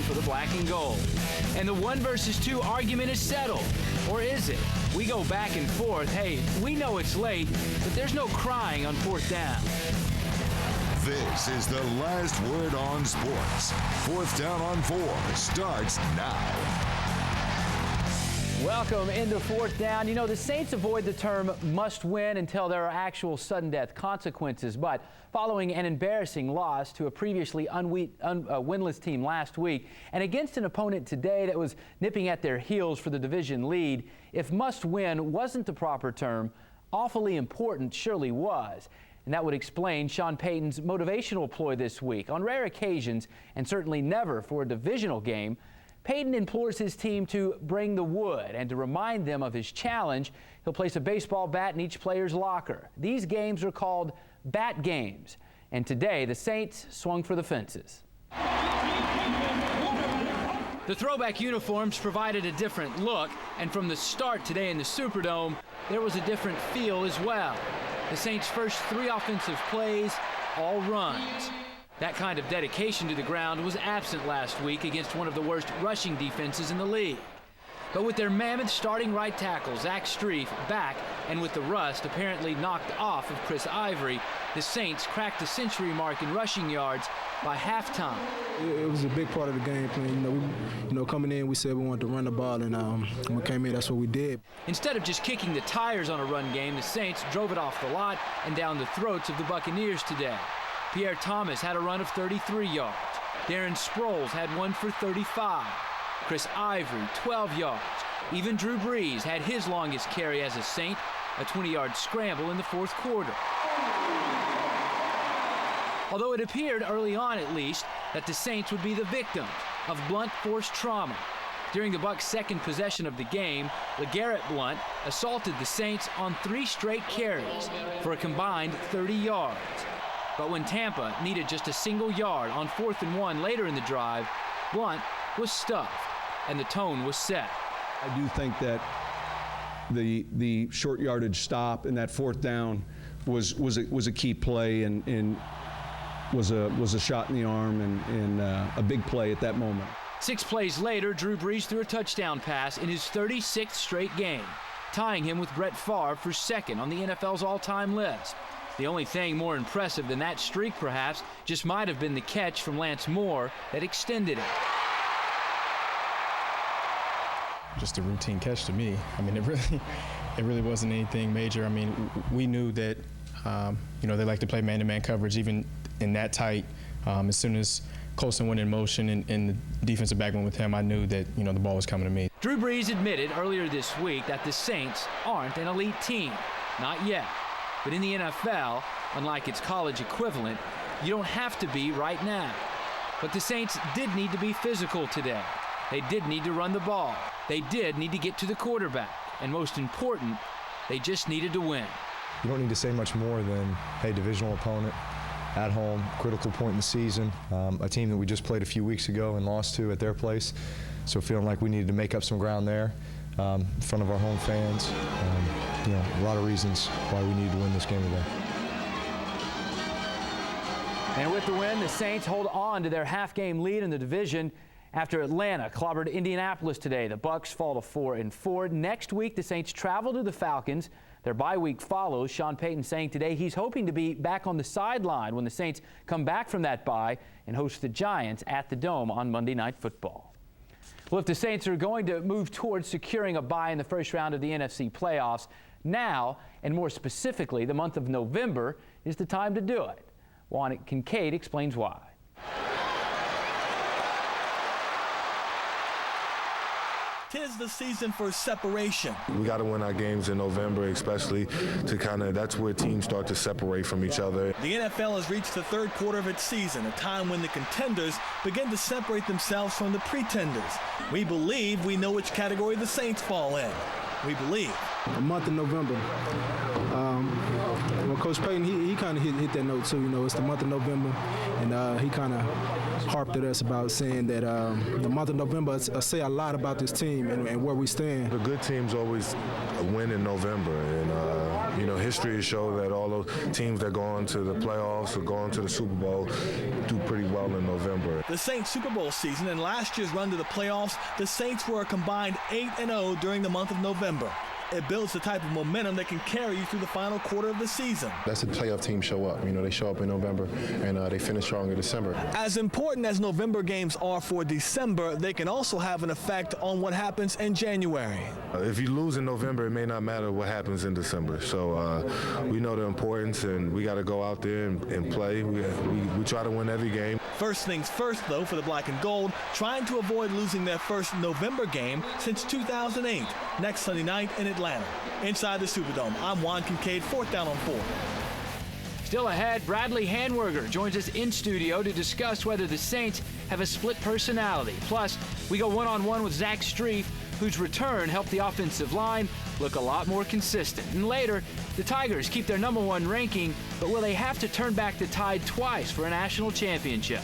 for the black and gold. And the 1 versus 2 argument is settled. Or is it? We go back and forth. Hey, we know it's late, but there's no crying on 4th down. This is the last word on sports. 4th down on 4 starts now. Welcome into 4th down. You know, the Saints avoid the term must win until there are actual sudden death consequences. But following an embarrassing loss to a previously winless team last week and against an opponent today that was nipping at their heels for the division lead, if must win wasn't the proper term, awfully important surely was. And that would explain Sean Payton's motivational ploy this week. On rare occasions, and certainly never for a divisional game, Payton implores his team to bring the wood, and to remind them of his challenge, he'll place a baseball bat in each player's locker. These games are called bat games, and today the Saints swung for the fences. The throwback uniforms provided a different look, and from the start today in the Superdome, there was a different feel as well. The Saints' first 3 offensive plays, all runs. That kind of dedication to the ground was absent last week against one of the worst rushing defenses in the league. But with their mammoth starting right tackle, Zach Strief, back, and with the rust apparently knocked off of Chris Ivory, the Saints cracked the century mark in rushing yards by halftime. It was a big part of the game plan. Coming in, we said we wanted to run the ball, and when we came in, that's what we did. Instead of just kicking the tires on a run game, the Saints drove it off the lot and down the throats of the Buccaneers today. Pierre Thomas had a run of 33 yards. Darren Sproles had one for 35. Chris Ivory, 12 yards. Even Drew Brees had his longest carry as a Saint, a 20-yard scramble in the 4th quarter. Although it appeared early on, at least, that the Saints would be the victims of blunt force trauma. During the Bucs' second possession of the game, LeGarrette Blount assaulted the Saints on 3 straight carries for a combined 30 yards. But when Tampa needed just a single yard on 4th and 1 later in the drive, Blount was stuffed, and the tone was set. I do think that the short yardage stop and that 4th down was a key play and was a shot in the arm and a big play at that moment. 6 plays later, Drew Brees threw a touchdown pass in his 36th straight game, tying him with Brett Favre for 2nd on the NFL's all-time list. The only thing more impressive than that streak, perhaps, just might have been the catch from Lance Moore that extended it. Just a routine catch to me. I mean, it really wasn't anything major. I mean, we knew that, they like to play man-to-man coverage, even in that tight. As soon as Colson went in motion and the defensive back went with him, I knew that, the ball was coming to me. Drew Brees admitted earlier this week that the Saints aren't an elite team. Not yet. But in the NFL, unlike its college equivalent, you don't have to be right now. But the Saints did need to be physical today. They did need to run the ball. They did need to get to the quarterback. And most important, they just needed to win. You don't need to say much more than, hey, divisional opponent, at home, critical point in the season, a team that we just played a few weeks ago and lost to at their place. So feeling like we needed to make up some ground there in front of our home fans. A lot of reasons why we need to win this game today. And with the win, the Saints hold on to their half-game lead in the division. After Atlanta clobbered Indianapolis today, the Bucs fall to 4-4. Next week, the Saints travel to the Falcons. Their bye week follows. Sean Payton saying today he's hoping to be back on the sideline when the Saints come back from that bye and host the Giants at the Dome on Monday Night Football. Well, if the Saints are going to move towards securing a bye in the first round of the NFC playoffs, now, and more specifically, the month of November, is the time to do it. Juan Kincaid explains why. 'Tis the season for separation. We got to win our games in November, especially to that's where teams start to separate from each other. The NFL has reached the 3rd quarter of its season, a time when the contenders begin to separate themselves from the pretenders. We believe we know which category the Saints fall in. We believe. The month of November. Well, Coach Payton, he kind of hit that note too. It's the month of November, and he kind of harped at us about saying that the month of November say a lot about this team and where we stand. The good teams always win in November, and history has shown that all those teams that go on to the playoffs or go on to the Super Bowl do pretty well in November. The Saints Super Bowl season and last year's run to the playoffs, the Saints were a combined 8-0 during the month of November. It builds the type of momentum that can carry you through the final quarter of the season. That's the playoff team show up. They show up in November and they finish strong in December. As important as November games are for December, they can also have an effect on what happens in January. If you lose in November, it may not matter what happens in December. So we know the importance, and we got to go out there and play. We try to win every game. First things first, though, for the Black and Gold, trying to avoid losing their first November game since 2008, next Sunday night in Atlanta. Inside the Superdome, I'm Juan Kincaid, 4th Down on 4. Still ahead, Bradley Hanwerger joins us in studio to discuss whether the Saints have a split personality. Plus, we go one-on-one with Zach Strief, whose return helped the offensive line look a lot more consistent. And later, the Tigers keep their #1 ranking, but will they have to turn back the tide twice for a national championship?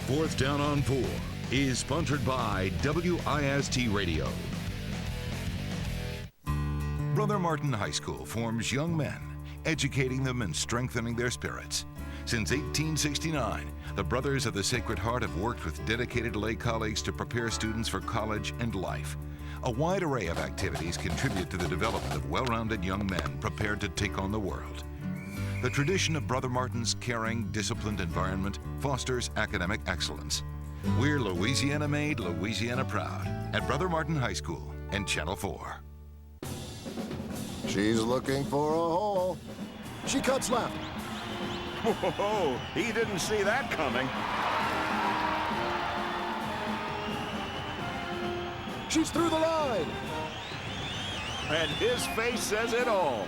Fourth Down on 4 is sponsored by WIST Radio. Brother Martin High School forms young men, educating them and strengthening their spirits. Since 1869, the Brothers of the Sacred Heart have worked with dedicated lay colleagues to prepare students for college and life. A wide array of activities contribute to the development of well-rounded young men prepared to take on the world. The tradition of Brother Martin's caring, disciplined environment fosters academic excellence. We're Louisiana made, Louisiana proud at Brother Martin High School and Channel 4. She's looking for a hole. She cuts left. Whoa, he didn't see that coming. She's through the line. And his face says it all.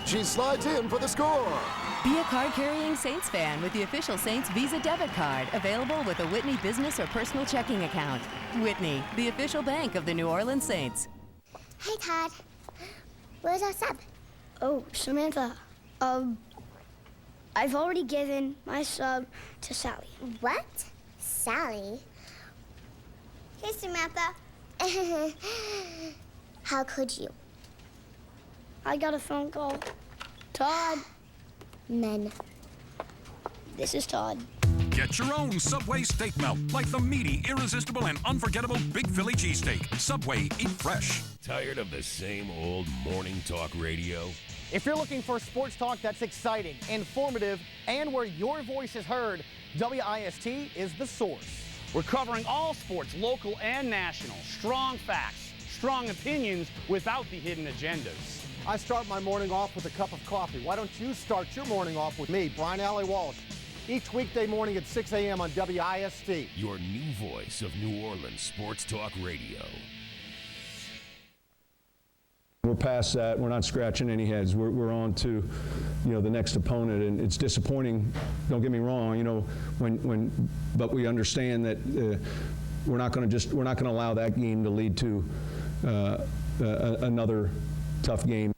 She slides in for the score. Be a card-carrying Saints fan with the official Saints Visa debit card, available with a Whitney business or personal checking account. Whitney, the official bank of the New Orleans Saints. Hey, Todd. Where's our sub? Oh, Samantha. I've already given my sub to Sally. What? Sally? Hey, Samantha. How could you? I got a phone call. Todd. Men. This is Todd. Get your own Subway steak melt, like the meaty, irresistible, and unforgettable Big Philly cheesesteak. Subway, eat fresh. Tired of the same old morning talk radio? If you're looking for sports talk that's exciting, informative, and where your voice is heard, WIST is the source. We're covering all sports, local and national. Strong facts, strong opinions without the hidden agendas. I start my morning off with a cup of coffee. Why don't you start your morning off with me, Brian Alley Walsh, each weekday morning at 6 a.m. on WIST. Your new voice of New Orleans sports talk radio. We're past that. We're not scratching any heads. We're on to, the next opponent, and it's disappointing. Don't get me wrong. But we understand that we're not going to allow that game to lead to another tough game.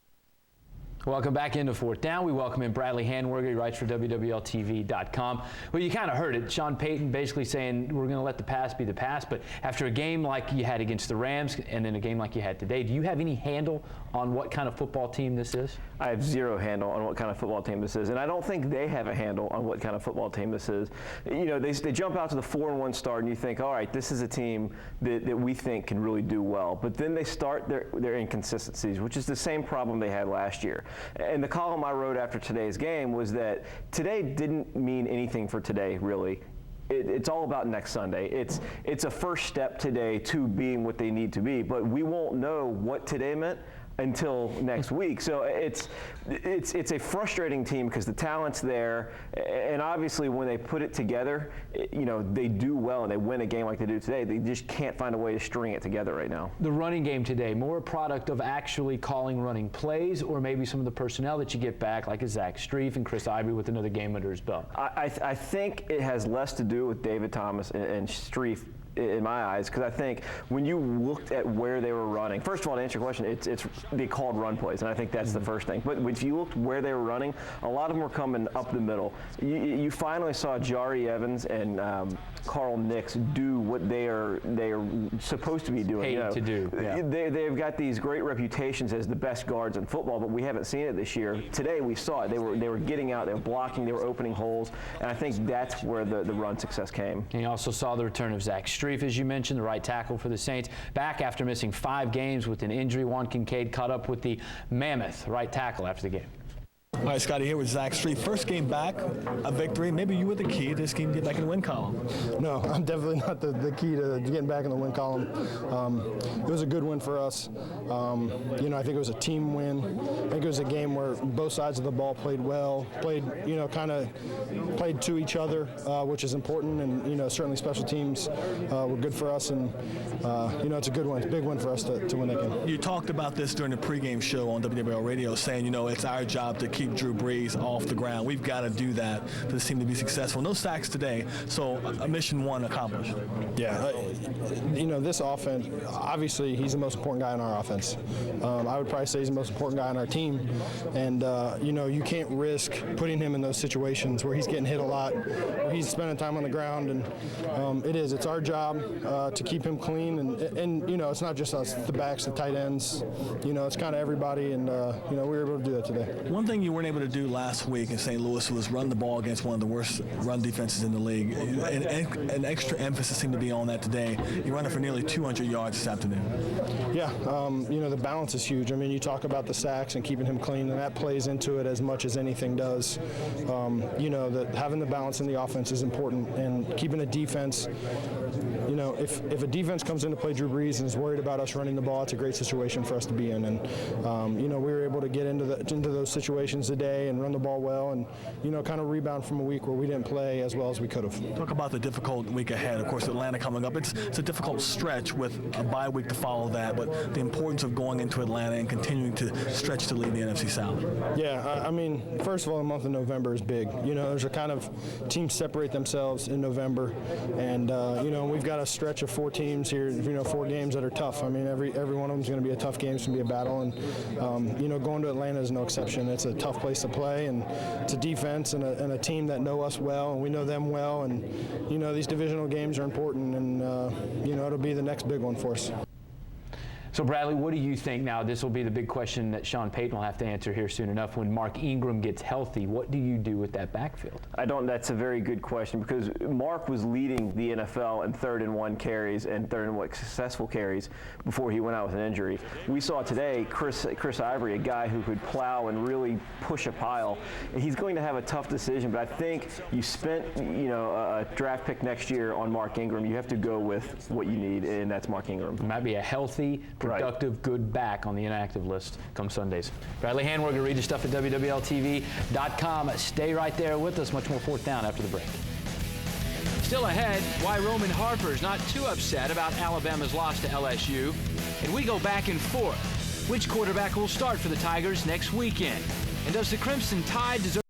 Welcome back into Fourth Down. We welcome in Bradley Hanwerger. He writes for WWLTV.com. Well, you kind of heard it. Sean Payton basically saying we're going to let the past be the past. But after a game like you had against the Rams and then a game like you had today, do you have any handle on what kind of football team this is? I have zero handle on what kind of football team this is. And I don't think they have a handle on what kind of football team this is. They jump out to the 4-1 start and you think, all right, this is a team that we think can really do well. But then they start their inconsistencies, which is the same problem they had last year. And the column I wrote after today's game was that today didn't mean anything for today, really. It's all about next Sunday. It's a first step today to being what they need to be, but we won't know what today meant until next week. So it's a frustrating team because the talent's there, and obviously when they put it together, they do well and they win a game like they do today. They just can't find a way to string it together right now. The running game today, more a product of actually calling running plays, or maybe some of the personnel that you get back, like a Zach Strief and Chris Ivory with another game under his belt? I think it has less to do with David Thomas and Strief in my eyes, because I think when you looked at where they were running, first of all, to answer your question, they called run plays, and I think that's the first thing. But if you looked where they were running, a lot of them were coming up the middle. You finally saw Jari Evans and Carl Nix do what they are supposed to be doing. To do. Yeah. They've got these great reputations as the best guards in football, but we haven't seen it this year. Today we saw it. They were getting out, they were blocking, they were opening holes, and I think that's where the run success came. And you also saw the return of Zach Strief, as you mentioned, the right tackle for the Saints, back after missing 5 games with an injury. Juan Kincaid caught up with the mammoth right tackle after the game. All right, Scotty, here with Zach Strief. First game back, a victory. Maybe you were the key to this game to get back in the win column. No, I'm definitely not the key to getting back in the win column. It was a good win for us. I think it was a team win. I think it was a game where both sides of the ball played well, played to each other, which is important. And, certainly special teams were good for us. And, it's a good win. It's a big win for us to win that game. You talked about this during the pregame show on WWL Radio, saying, it's our job to keep Drew Brees off the ground. We've got to do that for this team to be successful. No sacks today, so mission 1 accomplished. Yeah, this offense, obviously he's the most important guy in our offense. I would probably say he's the most important guy on our team. And, you can't risk putting him in those situations where he's getting hit a lot, where he's spending time on the ground. And it's our job to keep him clean. And it's not just us, the backs, the tight ends. It's kind of everybody. And, we were able to do that today. One thing you weren't able to do last week in St. Louis was run the ball against one of the worst run defenses in the league. An extra emphasis seemed to be on that today. You're running for nearly 200 yards this afternoon. Yeah, the balance is huge. I mean, you talk about the sacks and keeping him clean, and that plays into it as much as anything does. That having the balance in the offense is important, and keeping a defense. If a defense comes in to play Drew Brees and is worried about us running the ball, it's a great situation for us to be in. And we were able to get into those situations today and run the ball well, and kind of rebound from a week where we didn't play as well as we could have. Talk about the difficult week ahead. Of course, Atlanta coming up. It's a difficult stretch with a bye week to follow that, but the importance of going into Atlanta and continuing to stretch to lead the NFC South. Yeah, first of all, the month of November is big. There's a kind of teams separate themselves in November, and we've got a stretch of 4 teams here. 4 games that are tough. Every one of them is going to be a tough game. It's going to be a battle, and going to Atlanta is no exception. It's a tough place to play, and it's a defense and a team that know us well, and we know them well, and these divisional games are important, and it'll be the next big one for us. So, Bradley, what do you think now? This will be the big question that Sean Payton will have to answer here soon enough. When Mark Ingram gets healthy, what do you do with that backfield? That's a very good question, because Mark was leading the NFL in 3rd and 1 carries and 3rd and 1 successful carries before he went out with an injury. We saw today Chris Ivory, a guy who could plow and really push a pile. He's going to have a tough decision, but I think you spent a draft pick next year on Mark Ingram. You have to go with what you need, and that's Mark Ingram. It might be a healthy, productive, good back on the inactive list come Sundays. Bradley Handwerger, read your stuff at WWLTV.com. Stay right there with us. Much more 4th Down after the break. Still ahead, why Roman Harper's not too upset about Alabama's loss to LSU. And we go back and forth. Which quarterback will start for the Tigers next weekend? And does the Crimson Tide deserve